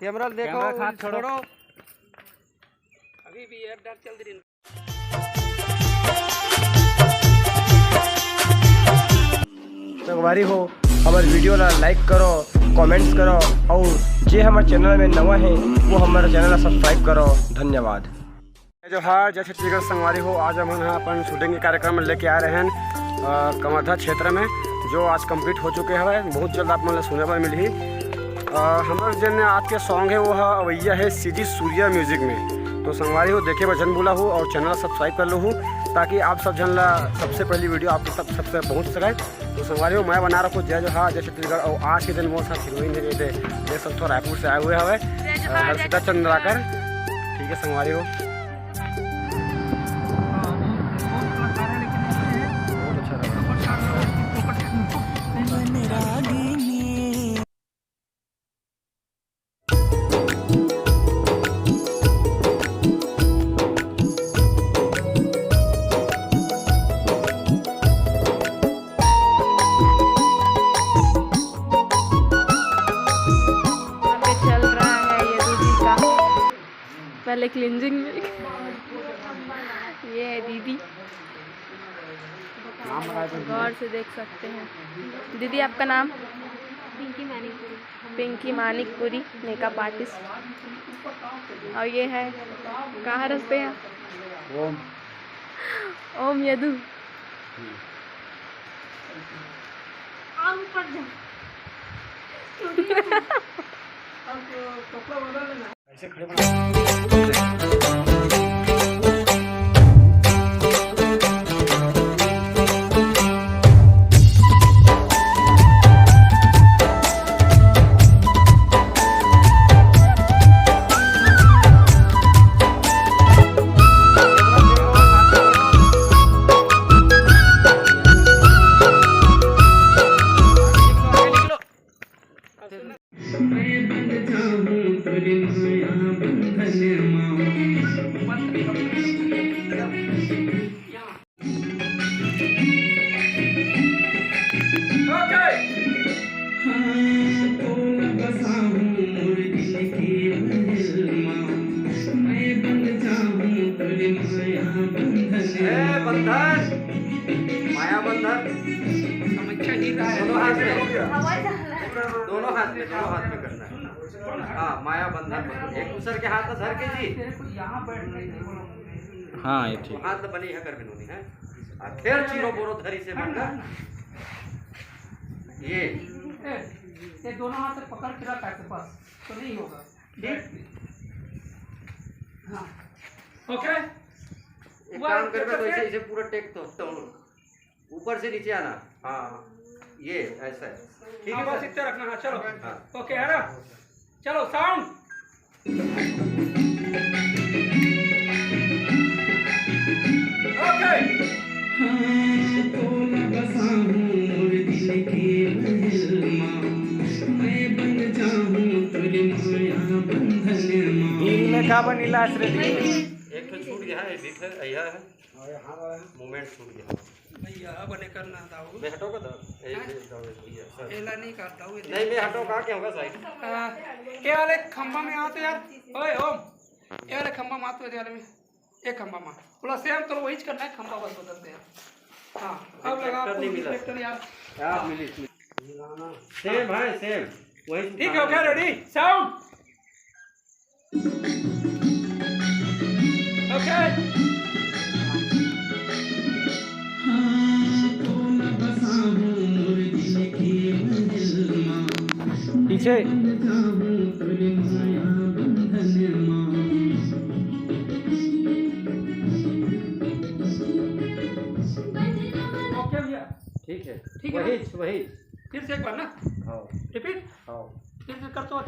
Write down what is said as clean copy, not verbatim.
Camera देखो, छोड़ो। अभी भी एक डर चल रही। संगवारी हो हमारे वीडियो ला लाइक करो, कमेंट्स करो और जे हमारे चैनल में नवा है वो हमारे चैनल सब्सक्राइब करो। धन्यवाद। जो हार जय छत्तीसगढ़ संगवारी हो, आज हम यहाँ अपन शूटिंग के कार्यक्रम लेके आ रहे हैं कवर्धा क्षेत्र में, जो आज कंप्लीट हो चुके हैं। बहुत जल्द आप मतलब सुने पर मिली। हमारे जन आज के सॉन्ग है वो अवैया है सीडी सूर्या म्यूजिक में। तो संगवारी हो देखे भजन बोला हो और चैनल सब्सक्राइब कर लो हूँ, ताकि आप सब जन ला सबसे पहली वीडियो आप सबसे पहुँच सके। तो संगवारी हो मैं बना रखो जय जोहार जय छत्तीसगढ़। और आज के दिन वो साथ हीरोइन है ये सब तो रायपुर से आए हुए हैं, हर्षिता चंद्राकर। ठीक है संगवारी हो, पहले क्लींजिंग में। ये है दीदी, गौर से देख सकते हैं। दीदी आपका नाम? पिंकी मानिकपुरी। Pinki Manikpuri, makeup artist. और ये है कहाँ रखते हैं? ओम ओम यदु। ऐसे खड़े माया बंधन समीक्षा नहीं रहा है। दोनों हाथ में करना है। हाँ माया बंधन एक दूसरे के हाथ धर के जी। हाँ ये ठीक। हाथ बनी है कर बिनोनी है। खेर चीरो बोरो धरी से बनकर ये दोनों हाथ से पकड़ के रखा है पास तो नहीं होगा। ठीक। हाँ ओके। एक काम करना तो इसे पूरा टेक तो ऊपर से नीचे आना। हाँ ये ऐसा है। ठीक है बस इतना रखना। हाँ चलो। हाँ। ओके है ना, चलो साउंड। ओके। दिल में का बनीला श्री एक तो छूट गया है, एक है यह है मोमेंट छूट गया भैया बने करना दाऊ मैं हटो का दर एक भैया सर एला नहीं करता हूँ नहीं मैं हटो का क्या होगा साइड ये वाले खंबा में आते यार। ओए ओम ये वाले खंबा में आते यार में एक खंबा में बोला सेम तो वही करना है, खंबा बस बदलते हैं। हाँ अब लगा नहीं मिला रिफ्लेक्टर यार। आप मिली सेम भाई सेम वही ठीक है ओके रेडी साउंड ओके। पीछे ओके भैया ठीक है ठीक है। वही फिर से एक बार ना हाँ रिपीट हाँ फिर से कर तो हाँ